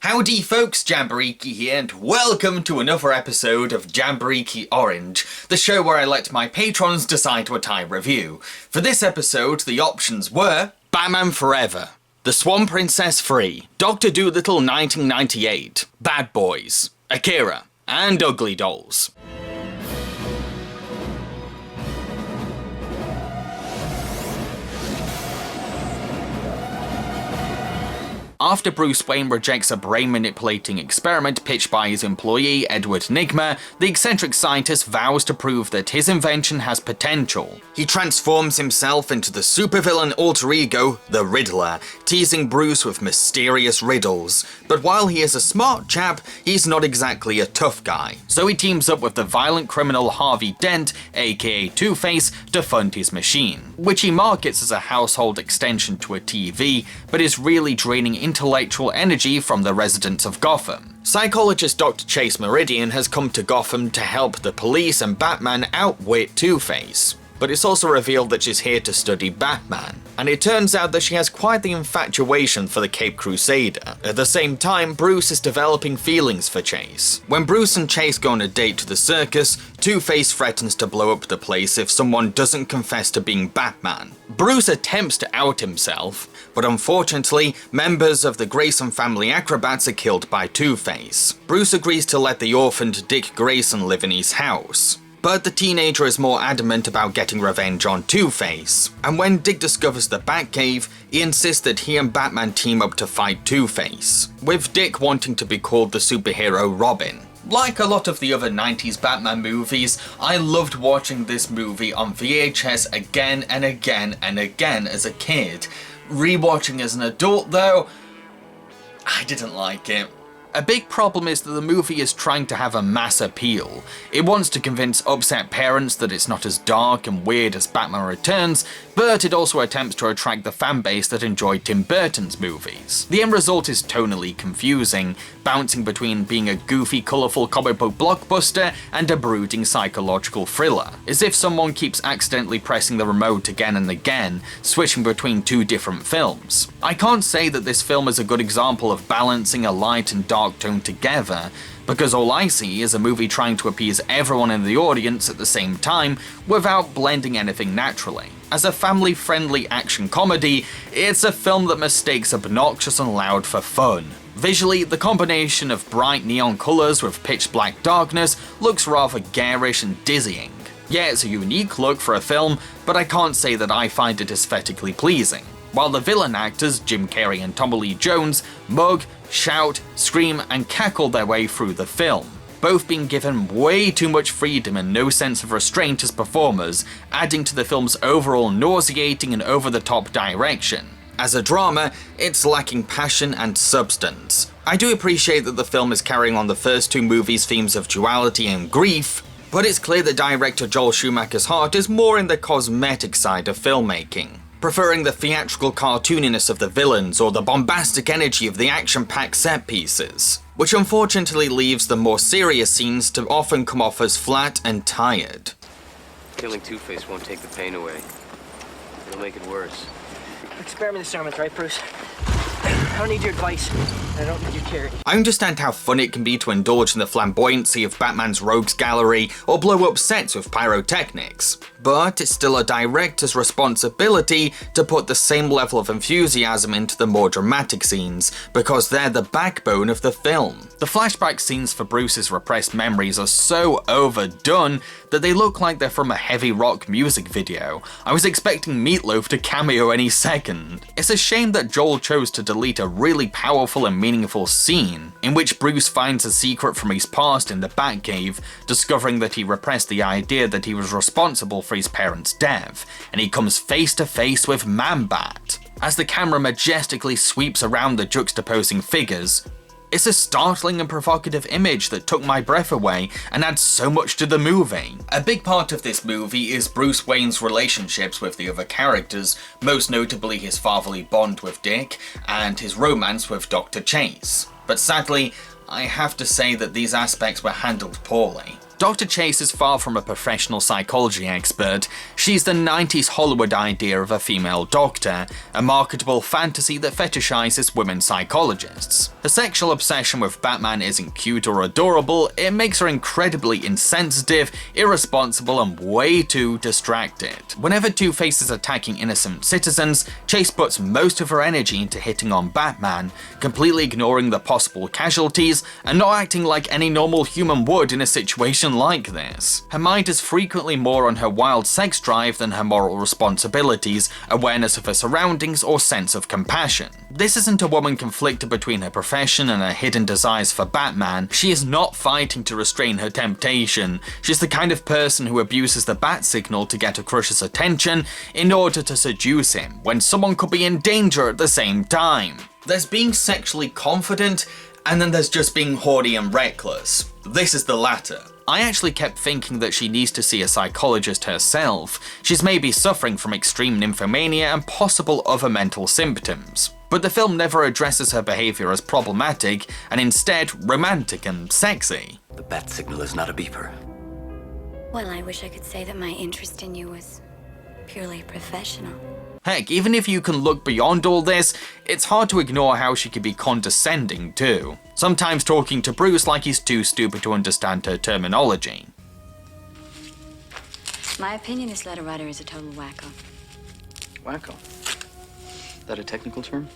Howdy folks, Jambareeqi here, and welcome to another episode of Jambareeqi Orange, the show where I let my patrons decide what I review. For this episode, the options were Batman Forever, The Swan Princess 3, Dr. Dolittle 1998, Bad Boys, Akira, and Ugly Dolls. After Bruce Wayne rejects a brain-manipulating experiment pitched by his employee, Edward Nygma, the eccentric scientist vows to prove that his invention has potential. He transforms himself into the supervillain alter ego, the Riddler, teasing Bruce with mysterious riddles. But while he is a smart chap, he's not exactly a tough guy. So he teams up with the violent criminal Harvey Dent, aka Two-Face, to fund his machine, which he markets as a household extension to a TV, but is really draining intellectual energy from the residents of Gotham. Psychologist Dr. Chase Meridian has come to Gotham to help the police and Batman outwit Two-Face. But it's also revealed that she's here to study Batman, and it turns out that she has quite the infatuation for the Caped Crusader. At the same time, Bruce is developing feelings for Chase. When Bruce and Chase go on a date to the circus, Two-Face threatens to blow up the place if someone doesn't confess to being Batman. Bruce attempts to out himself, but unfortunately, members of the Grayson family acrobats are killed by Two-Face. Bruce agrees to let the orphaned Dick Grayson live in his house, but the teenager is more adamant about getting revenge on Two-Face. And when Dick discovers the Batcave, he insists that he and Batman team up to fight Two-Face, with Dick wanting to be called the superhero Robin. Like a lot of the other 90s Batman movies, I loved watching this movie on VHS again and again and again as a kid. Rewatching as an adult though, I didn't like it. A big problem is that the movie is trying to have a mass appeal. It wants to convince upset parents that it's not as dark and weird as Batman Returns, but it also attempts to attract the fanbase that enjoyed Tim Burton's movies. The end result is tonally confusing, bouncing between being a goofy, colourful comic book blockbuster and a brooding psychological thriller, as if someone keeps accidentally pressing the remote again and again, switching between two different films. I can't say that this film is a good example of balancing a light and dark tone together, because all I see is a movie trying to appease everyone in the audience at the same time without blending anything naturally. As a family-friendly action comedy, it's a film that mistakes obnoxious and loud for fun. Visually, the combination of bright neon colours with pitch black darkness looks rather garish and dizzying. Yeah, it's a unique look for a film, but I can't say that I find it aesthetically pleasing. While the villain actors, Jim Carrey and Tommy Lee Jones, mug, shout, scream, and cackle their way through the film, both being given way too much freedom and no sense of restraint as performers, adding to the film's overall nauseating and over-the-top direction. As a drama, it's lacking passion and substance. I do appreciate that the film is carrying on the first two movies' themes of duality and grief, but it's clear that director Joel Schumacher's heart is more in the cosmetic side of filmmaking, preferring the theatrical cartooniness of the villains or the bombastic energy of the action-packed set pieces, which unfortunately leaves the more serious scenes to often come off as flat and tired. Killing Two-Face won't take the pain away. It'll make it worse. Experiment experiments, right, Bruce? I don't need your advice. I don't need your charity. I understand how fun it can be to indulge in the flamboyancy of Batman's rogues gallery or blow up sets with pyrotechnics, but it's still a director's responsibility to put the same level of enthusiasm into the more dramatic scenes, because they're the backbone of the film. The flashback scenes for Bruce's repressed memories are so overdone that they look like they're from a heavy rock music video. I was expecting Meatloaf to cameo any second. It's a shame that Joel chose to delete a really powerful and meaningful scene in which Bruce finds a secret from his past in the Batcave, discovering that he repressed the idea that he was responsible for his parents' death, and he comes face to face with Man-Bat. As the camera majestically sweeps around the juxtaposing figures, it's a startling and provocative image that took my breath away and adds so much to the movie. A big part of this movie is Bruce Wayne's relationships with the other characters, most notably his fatherly bond with Dick and his romance with Dr. Chase. But sadly, I have to say that these aspects were handled poorly. Dr. Chase is far from a professional psychology expert. She's the 90s Hollywood idea of a female doctor, a marketable fantasy that fetishizes women psychologists. Her sexual obsession with Batman isn't cute or adorable, it makes her incredibly insensitive, irresponsible, and way too distracted. Whenever Two-Face is attacking innocent citizens, Chase puts most of her energy into hitting on Batman, completely ignoring the possible casualties and not acting like any normal human would in a situation like this. Her mind is frequently more on her wild sex drive than her moral responsibilities, awareness of her surroundings, or sense of compassion. This isn't a woman conflicted between her profession and her hidden desires for Batman. She is not fighting to restrain her temptation. She's the kind of person who abuses the bat signal to get a crush's attention in order to seduce him, when someone could be in danger at the same time. There's being sexually confident, and then there's just being haughty and reckless. This is the latter. I actually kept thinking that she needs to see a psychologist herself. She's maybe suffering from extreme nymphomania and possible other mental symptoms. But the film never addresses her behavior as problematic, and instead romantic and sexy. The bat signal is not a beeper. Well, I wish I could say that my interest in you was purely professional. Heck, even if you can look beyond all this, it's hard to ignore how she can be condescending too. Sometimes talking to Bruce like he's too stupid to understand her terminology. My opinion, this letter writer is a total wacko. Wacko? That a technical term?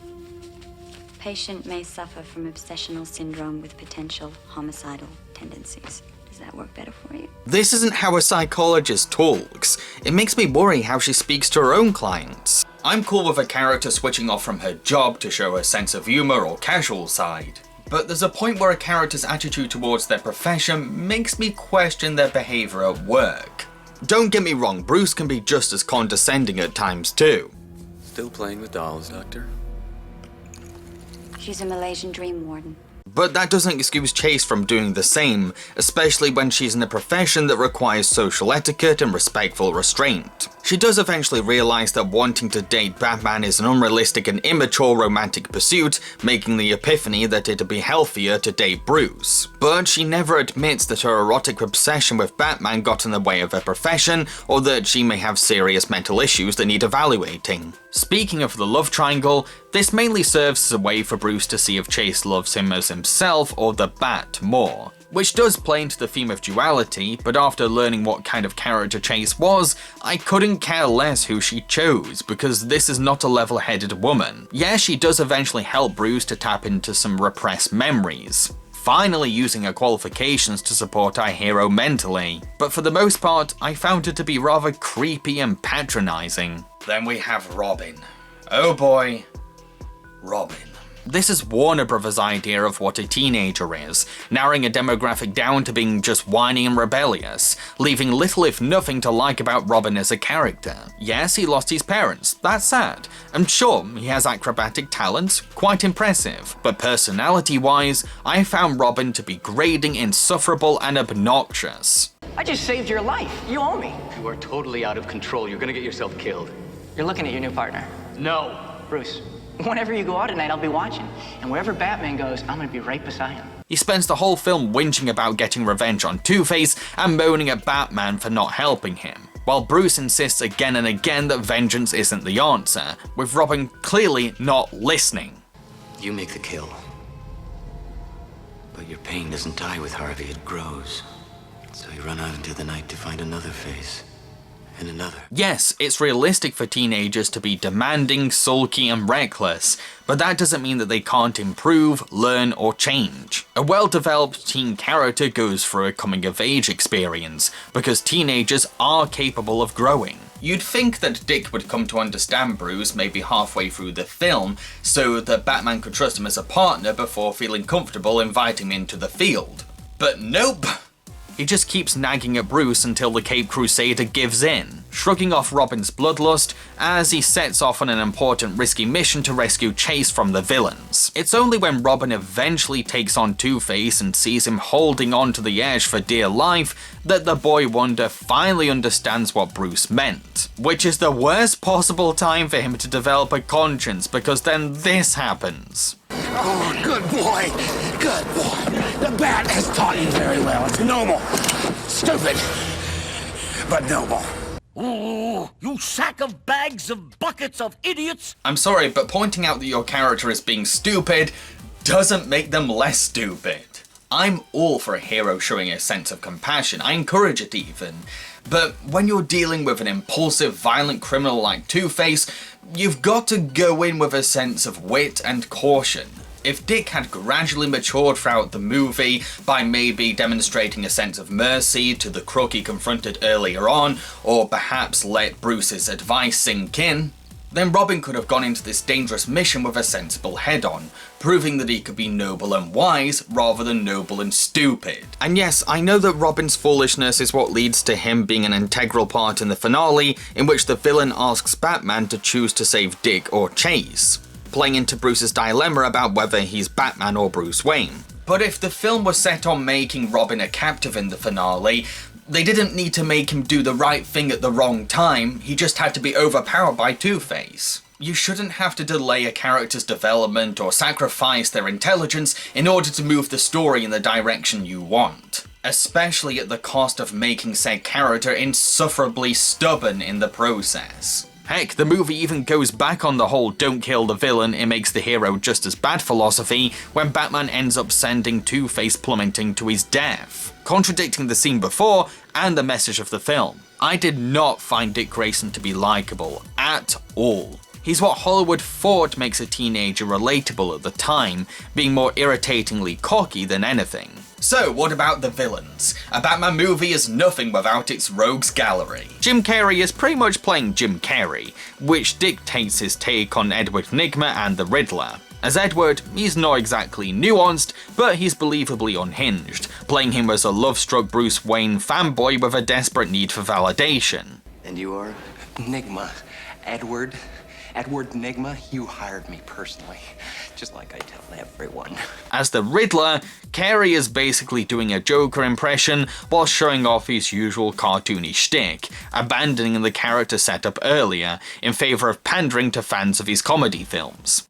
Patient may suffer from obsessional syndrome with potential homicidal tendencies. Does that work better for you? This isn't how a psychologist talks. It makes me worry how she speaks to her own clients. I'm cool with a character switching off from her job to show her sense of humor or casual side. But there's a point where a character's attitude towards their profession makes me question their behavior at work. Don't get me wrong, Bruce can be just as condescending at times too. Still playing with dolls, Doctor? She's a Malaysian dream warden. But that doesn't excuse Chase from doing the same, especially when she's in a profession that requires social etiquette and respectful restraint. She does eventually realize that wanting to date Batman is an unrealistic and immature romantic pursuit, making the epiphany that it'd be healthier to date Bruce. But she never admits that her erotic obsession with Batman got in the way of her profession, or that she may have serious mental issues that need evaluating. Speaking of the love triangle, this mainly serves as a way for Bruce to see if Chase loves him as himself or the Bat more, which does play into the theme of duality, but after learning what kind of character Chase was, I couldn't care less who she chose, because this is not a level-headed woman. Yeah, she does eventually help Bruce to tap into some repressed memories, finally using her qualifications to support our hero mentally, but for the most part, I found her to be rather creepy and patronizing. Then we have Robin. Oh boy, Robin. This is Warner Brothers' idea of what a teenager is, narrowing a demographic down to being just whiny and rebellious, leaving little if nothing to like about Robin as a character. Yes, he lost his parents, that's sad, and sure, he has acrobatic talents, quite impressive, but personality-wise, I found Robin to be grating, insufferable, and obnoxious. I just saved your life. You owe me. You are totally out of control. You're gonna get yourself killed. You're looking at your new partner. No. Bruce, whenever you go out tonight, I'll be watching. And wherever Batman goes, I'm gonna be right beside him. He spends the whole film whinging about getting revenge on Two-Face and moaning at Batman for not helping him, while Bruce insists again and again that vengeance isn't the answer, with Robin clearly not listening. You make the kill. But your pain doesn't die with Harvey, it grows. So you run out into the night to find another face. And another. Yes, it's realistic for teenagers to be demanding, sulky, and reckless, but that doesn't mean that they can't improve, learn, or change. A well-developed teen character goes through a coming-of-age experience, because teenagers are capable of growing. You'd think that Dick would come to understand Bruce maybe halfway through the film, so that Batman could trust him as a partner before feeling comfortable inviting him into the field. But nope! He just keeps nagging at Bruce until the Cape Crusader gives in, shrugging off Robin's bloodlust as he sets off on an important risky mission to rescue Chase from the villains. It's only when Robin eventually takes on Two-Face and sees him holding on to the edge for dear life that the boy wonder finally understands what Bruce meant. Which is the worst possible time for him to develop a conscience, because then this happens. Oh, good boy. Good boy. The bat has taught you very well. It's normal. Stupid, but noble. Ooh, you sack of bags of buckets of idiots! I'm sorry, but pointing out that your character is being stupid doesn't make them less stupid. I'm all for a hero showing a sense of compassion, I encourage it even. But when you're dealing with an impulsive, violent criminal like Two-Face, you've got to go in with a sense of wit and caution. If Dick had gradually matured throughout the movie by maybe demonstrating a sense of mercy to the crook he confronted earlier on, or perhaps let Bruce's advice sink in, then Robin could have gone into this dangerous mission with a sensible head on, proving that he could be noble and wise rather than noble and stupid. And yes, I know that Robin's foolishness is what leads to him being an integral part in the finale, in which the villain asks Batman to choose to save Dick or Chase, playing into Bruce's dilemma about whether he's Batman or Bruce Wayne. But if the film was set on making Robin a captive in the finale, they didn't need to make him do the right thing at the wrong time, he just had to be overpowered by Two-Face. You shouldn't have to delay a character's development or sacrifice their intelligence in order to move the story in the direction you want, especially at the cost of making said character insufferably stubborn in the process. Heck, the movie even goes back on the whole don't kill the villain, it makes the hero just as bad philosophy when Batman ends up sending Two-Face plummeting to his death, contradicting the scene before and the message of the film. I did not find Dick Grayson to be likable at all. He's what Hollywood thought makes a teenager relatable at the time, being more irritatingly cocky than anything. So what about the villains? A Batman movie is nothing without its rogues gallery. Jim Carrey is pretty much playing Jim Carrey, which dictates his take on Edward Nygma and the Riddler. As Edward, he's not exactly nuanced, but he's believably unhinged, playing him as a love-struck Bruce Wayne fanboy with a desperate need for validation. And you are? Nygma. Edward Nygma, you hired me personally, just like I tell everyone. As the Riddler, Carrey is basically doing a Joker impression while showing off his usual cartoony shtick, abandoning the character setup earlier in favour of pandering to fans of his comedy films.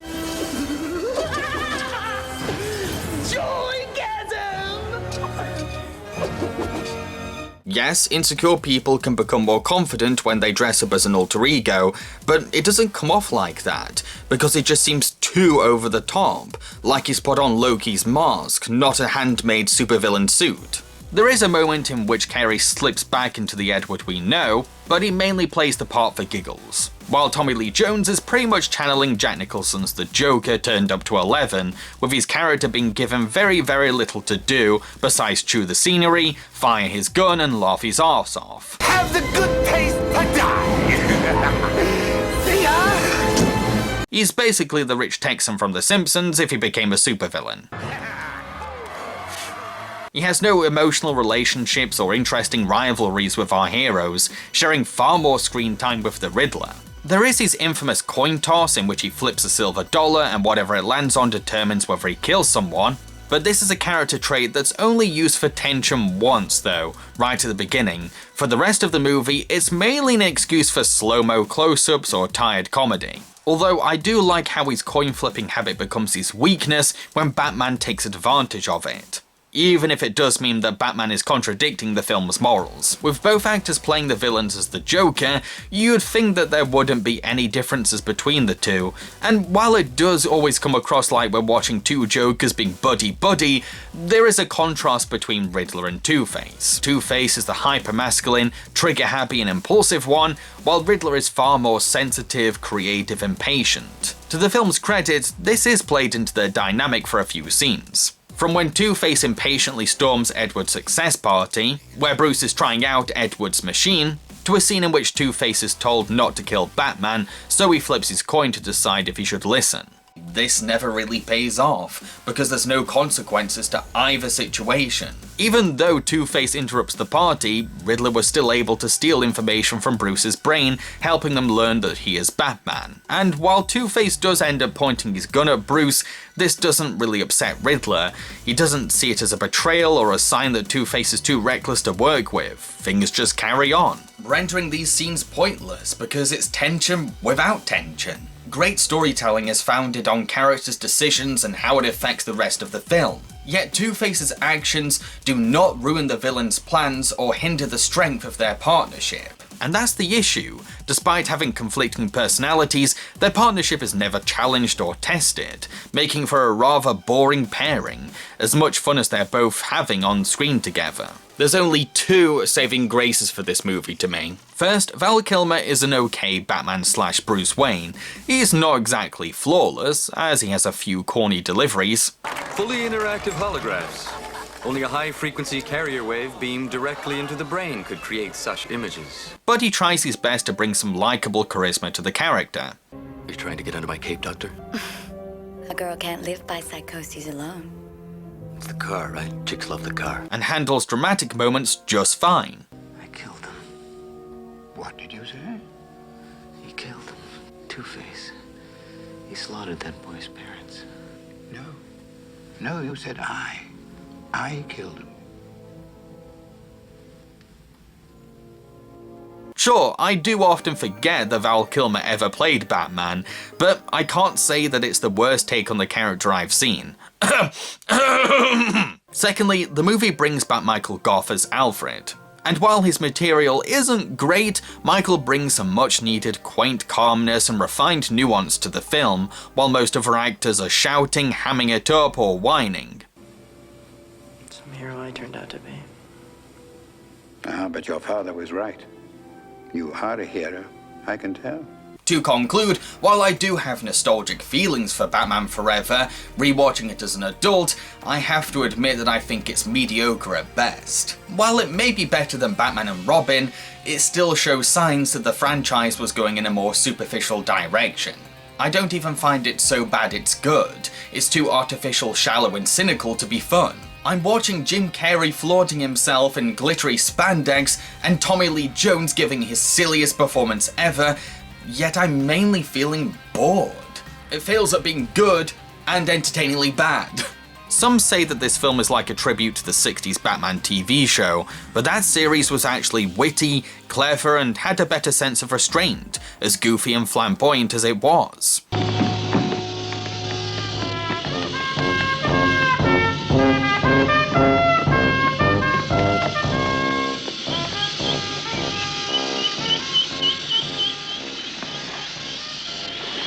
Yes, insecure people can become more confident when they dress up as an alter ego, but it doesn't come off like that, because it just seems too over the top, like he's put on Loki's mask, not a handmade supervillain suit. There is a moment in which Carrey slips back into the Edward we know, but he mainly plays the part for giggles, while Tommy Lee Jones is pretty much channeling Jack Nicholson's The Joker turned up to 11, with his character being given very little to do besides chew the scenery, fire his gun and laugh his arse off. Have the good taste to die! See ya! He's basically the rich Texan from The Simpsons if he became a supervillain. He has no emotional relationships or interesting rivalries with our heroes, sharing far more screen time with the Riddler. There is his infamous coin toss in which he flips a silver dollar and whatever it lands on determines whether he kills someone, but this is a character trait that's only used for tension once though, right at the beginning. For the rest of the movie, it's mainly an excuse for slow-mo close-ups or tired comedy. Although I do like how his coin flipping habit becomes his weakness when Batman takes advantage of it, even if it does mean that Batman is contradicting the film's morals. With both actors playing the villains as the Joker, you'd think that there wouldn't be any differences between the two, and while it does always come across like we're watching two Jokers being buddy-buddy, there is a contrast between Riddler and Two-Face. Two-Face is the hyper-masculine, trigger-happy and impulsive one, while Riddler is far more sensitive, creative and patient. To the film's credit, this is played into their dynamic for a few scenes. From when Two-Face impatiently storms Edward's success party, where Bruce is trying out Edward's machine, to a scene in which Two-Face is told not to kill Batman, so he flips his coin to decide if he should listen. This never really pays off, because there's no consequences to either situation. Even though Two-Face interrupts the party, Riddler was still able to steal information from Bruce's brain, helping them learn that he is Batman. And while Two-Face does end up pointing his gun at Bruce, this doesn't really upset Riddler. He doesn't see it as a betrayal or a sign that Two-Face is too reckless to work with. Things just carry on, rendering these scenes pointless because it's tension without tension. Great storytelling is founded on characters' decisions and how it affects the rest of the film. Yet Two-Face's actions do not ruin the villain's plans or hinder the strength of their partnership. And that's the issue. Despite having conflicting personalities, their partnership is never challenged or tested, making for a rather boring pairing, as much fun as they're both having on screen together. There's only two saving graces for this movie to me. First, Val Kilmer is an okay Batman/Bruce Wayne. He's not exactly flawless, as he has a few corny deliveries. Fully interactive holographs. Only a high-frequency carrier wave beamed directly into the brain could create such images. But he tries his best to bring some likable charisma to the character. You're trying to get under my cape, Doctor? A girl can't live by psychoses alone. It's the car, right? Chicks love the car. And handles dramatic moments just fine. I killed him. What did you say? He killed him. Two-Face. He slaughtered that boy's parents. No. No, you said I. I killed him. Sure, I do often forget that Val Kilmer ever played Batman, but I can't say that it's the worst take on the character I've seen. Secondly, the movie brings back Michael Gough as Alfred. And while his material isn't great, Michael brings some much needed quaint calmness and refined nuance to the film, while most of our actors are shouting, hamming it up, or whining. Some hero I turned out to be. But your father was right. You are a hero, I can tell. To conclude, while I do have nostalgic feelings for Batman Forever, rewatching it as an adult, I have to admit that I think it's mediocre at best. While it may be better than Batman and Robin, it still shows signs that the franchise was going in a more superficial direction. I don't even find it so bad it's good. It's too artificial, shallow and cynical to be fun. I'm watching Jim Carrey flaunting himself in glittery spandex and Tommy Lee Jones giving his silliest performance ever, yet I'm mainly feeling bored. It fails at being good and entertainingly bad. Some say that this film is like a tribute to the 60s Batman TV show, but that series was actually witty, clever and had a better sense of restraint, as goofy and flamboyant as it was.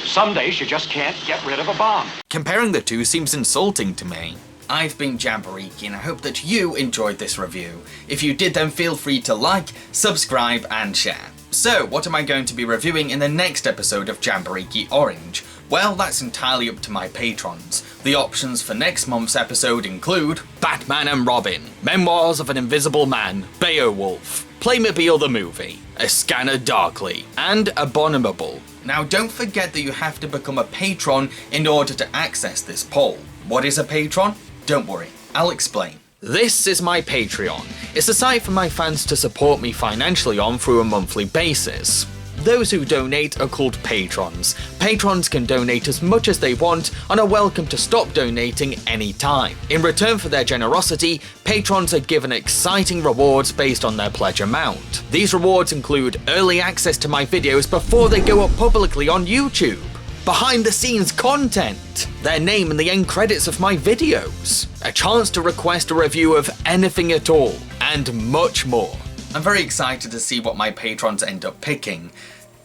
Some days you just can't get rid of a bomb. Comparing the two seems insulting to me. I've been Jambareeqi and I hope that you enjoyed this review. If you did, then feel free to like, subscribe and share. So, what am I going to be reviewing in the next episode of Jambareeqi Orange? Well, that's entirely up to my patrons. The options for next month's episode include Batman and Robin, Memoirs of an Invisible Man, Beowulf, Playmobil the Movie, A Scanner Darkly, and Abominable. Now don't forget that you have to become a patron in order to access this poll. What is a patron? Don't worry, I'll explain. This is my Patreon. It's a site for my fans to support me financially on through a monthly basis. Those who donate are called patrons. Patrons can donate as much as they want and are welcome to stop donating anytime. In return for their generosity, patrons are given exciting rewards based on their pledge amount. These rewards include early access to my videos before they go up publicly on YouTube, behind the scenes content, their name in the end credits of my videos, a chance to request a review of anything at all, and much more. I'm very excited to see what my patrons end up picking.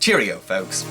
Cheerio, folks.